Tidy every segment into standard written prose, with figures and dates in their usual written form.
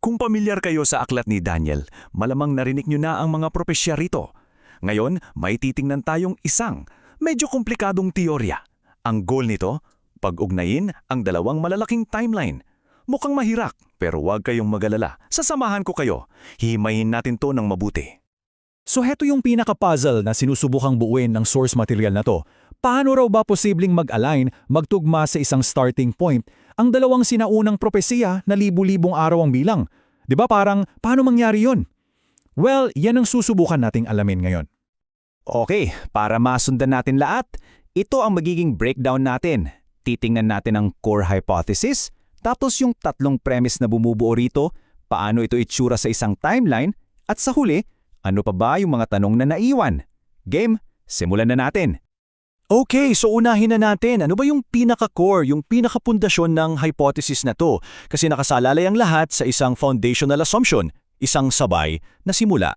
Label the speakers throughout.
Speaker 1: Kung pamilyar kayo sa aklat ni Daniel, malamang narinig nyo na ang mga propesya rito. Ngayon, may titingnan tayong isang, medyo komplikadong teorya. Ang goal nito, pag-ugnayin ang dalawang malalaking timeline. Mukhang mahirap, pero huwag kayong mag-alala. Sasamahan ko kayo. Hihimayin natin to ng mabuti.
Speaker 2: So heto yung pinaka-puzzle na sinusubukang buuin ng source material na to. Paano raw ba posibleng mag-align, magtugma sa isang starting point, ang dalawang sinaunang propesiya na libu-libong araw ang bilang? Diba parang, paano mangyari yun? Well, yan ang susubukan nating alamin ngayon.
Speaker 3: Okay, para masundan natin lahat, ito ang magiging breakdown natin. Titingnan natin ang core hypothesis, tapos yung tatlong premise na bumubuo rito, paano ito itsura sa isang timeline, at sa huli, ano pa ba yung mga tanong na naiwan? Game, simulan na natin.
Speaker 1: Okay, so unahin na natin. Ano ba yung pinaka-core, yung pinaka-pundasyon ng hypothesis na to? Kasi nakasalalay ang lahat sa isang foundational assumption, isang sabay na simula.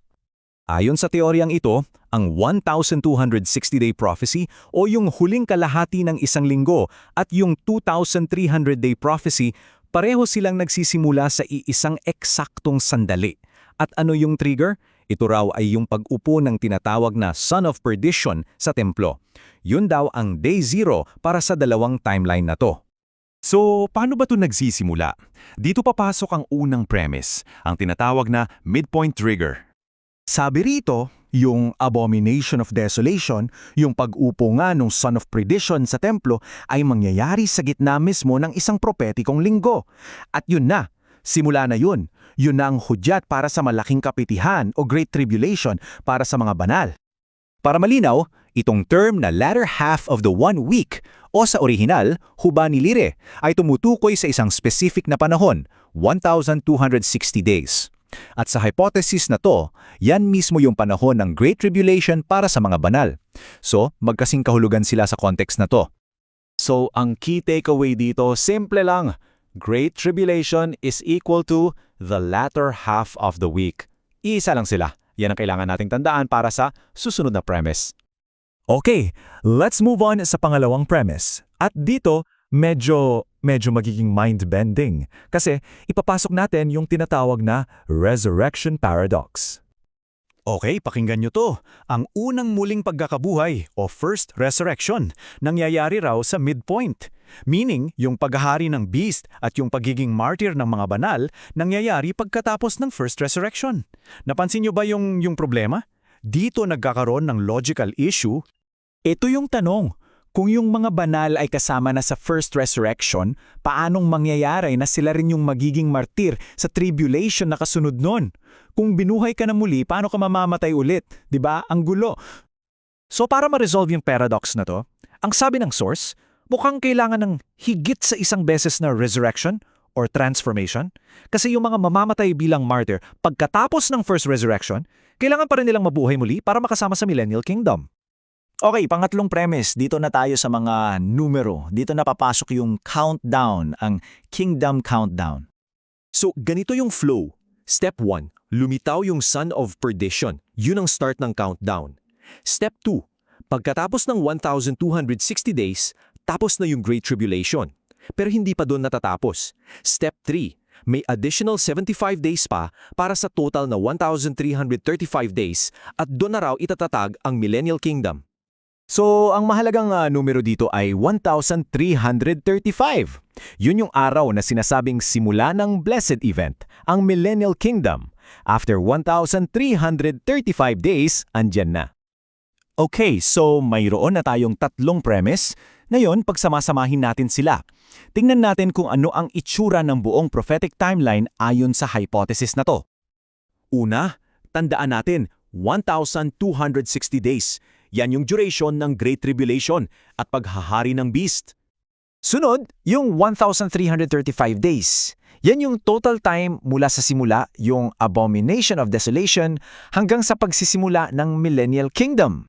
Speaker 3: Ayon sa teoryang ito, ang 1,260-day prophecy o yung huling kalahati ng isang linggo at yung 2,300-day prophecy, pareho silang nagsisimula sa iisang eksaktong sandali. At ano yung trigger? Ito raw ay yung pag-upo ng tinatawag na Son of Perdition sa templo. Yun daw ang day zero para sa dalawang timeline na to.
Speaker 1: So, paano ba ito nagsisimula? Dito papasok ang unang premise, ang tinatawag na midpoint trigger.
Speaker 2: Sabi rito, yung abomination of desolation, yung pag-upo nga ng Son of Perdition sa templo ay mangyayari sa gitna mismo ng isang propetikong linggo. At yun na, simula na yun. Yun na ang hudyat para sa malaking kapitihan o Great Tribulation para sa mga banal.
Speaker 3: Para malinaw, itong term na latter half of the 1 week o sa orihinal, hubani lire, ay tumutukoy sa isang specific na panahon, 1,260 days. At sa hypothesis na to, yan mismo yung panahon ng Great Tribulation para sa mga banal. So, magkasing kahulugan sila sa context na to. So, ang key takeaway dito, simple lang. Great Tribulation is equal to the latter half of the week. Iisa lang sila. Yan ang kailangan nating tandaan para sa susunod na premise.
Speaker 2: Okay, let's move on sa pangalawang premise. At dito, medyo magiging mind-bending kasi ipapasok natin yung tinatawag na resurrection paradox.
Speaker 1: Okay, pakinggan nyo to. Ang unang muling pagkakabuhay o first resurrection nangyayari raw sa midpoint. Meaning, yung paghahari ng beast at yung pagiging martyr ng mga banal nangyayari pagkatapos ng first resurrection. Napansin nyo ba yung problema? Dito nagkakaroon ng logical issue.
Speaker 3: Ito yung tanong. Kung yung mga banal ay kasama na sa first resurrection, paanong mangyayari na sila rin yung magiging martir sa tribulation na kasunod nun? Kung binuhay ka na muli, paano ka mamamatay ulit? Diba? Ang gulo.
Speaker 2: So para ma-resolve yung paradox na to, ang sabi ng source, mukhang kailangan ng higit sa isang beses na resurrection or transformation. Kasi yung mga mamamatay bilang martyr, pagkatapos ng first resurrection, kailangan pa rin nilang mabuhay muli para makasama sa millennial kingdom.
Speaker 3: Okay, pangatlong premise, dito na tayo sa mga numero. Dito na papasok yung countdown, ang kingdom countdown.
Speaker 4: So, ganito yung flow. Step 1, lumitaw yung Son of Perdition. Yun ang start ng countdown. Step 2, pagkatapos ng 1,260 days, tapos na yung Great Tribulation. Pero hindi pa doon natatapos. Step 3, may additional 75 days pa para sa total na 1,335 days at doon na raw itatatag ang Millennial Kingdom.
Speaker 3: So, ang mahalagang numero dito ay 1,335. Yun yung araw na sinasabing simula ng blessed event, ang Millennial Kingdom. After 1,335 days, andyan na. Okay, so mayroon na tayong tatlong premise. Ngayon, pagsamasamahin natin sila. Tingnan natin kung ano ang itsura ng buong prophetic timeline ayon sa hypothesis na to.
Speaker 4: Una, tandaan natin, 1,260 days. Yan yung duration ng Great Tribulation at paghahari ng beast.
Speaker 3: Sunod, yung 1,335 days. Yan yung total time mula sa simula, yung abomination of desolation, hanggang sa pagsisimula ng Millennial Kingdom.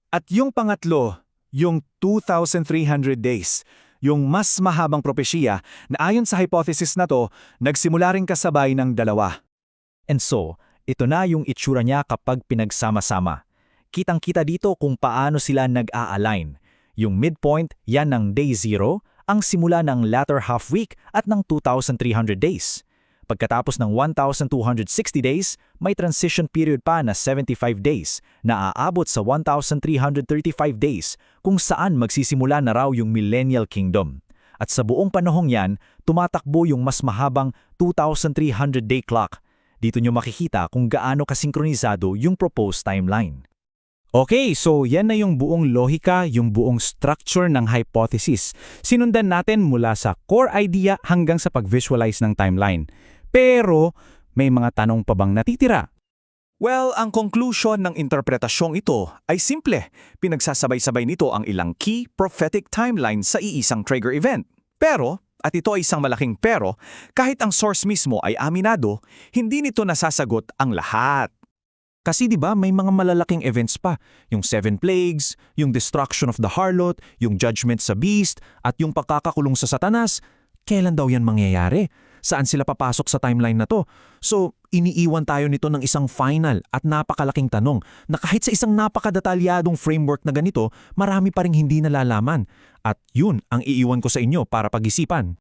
Speaker 2: At yung pangatlo, yung 2,300 days, yung mas mahabang propesya na ayon sa hypothesis na to, nagsimula rin kasabay ng dalawa.
Speaker 3: And so, ito na yung itsura niya kapag pinagsama-sama. Kitang-kita dito kung paano sila nag-a-align. Yung midpoint, yan ng day zero, ang simula ng latter half week at ng 2,300 days. pagkatapos ng 1,260 days, may transition period pa na 75 days na aabot sa 1,335 days kung saan magsisimula na raw yung Millennial Kingdom. At sa buong panahong yan, tumatakbo yung mas mahabang 2,300-day clock. Dito nyo makikita kung gaano kasinkronisado yung proposed timeline. Okay, so yan na yung buong lohika, yung buong structure ng hypothesis. Sinundan natin mula sa core idea hanggang sa pag-visualize ng timeline. Pero may mga tanong pa bang natitira?
Speaker 1: Well, ang conclusion ng interpretasyong ito ay simple. Pinagsasabay-sabay nito ang ilang key prophetic timeline sa iisang trigger event. Pero, at ito ay isang malaking pero, kahit ang source mismo ay aminado, hindi nito nasasagot ang lahat.
Speaker 2: Kasi 'di ba may mga malalaking events pa, yung 7 plagues, yung destruction of the harlot, yung judgment sa beast, at yung pagkakakulong sa Satanas. Kailan daw yan mangyayari? Saan sila papasok sa timeline na to? So, iniiwan tayo nito ng isang final at napakalaking tanong na kahit sa isang napakadetalyadong framework na ganito, marami pa ring hindi nalalaman. At yun ang iiwan ko sa inyo para pag-isipan.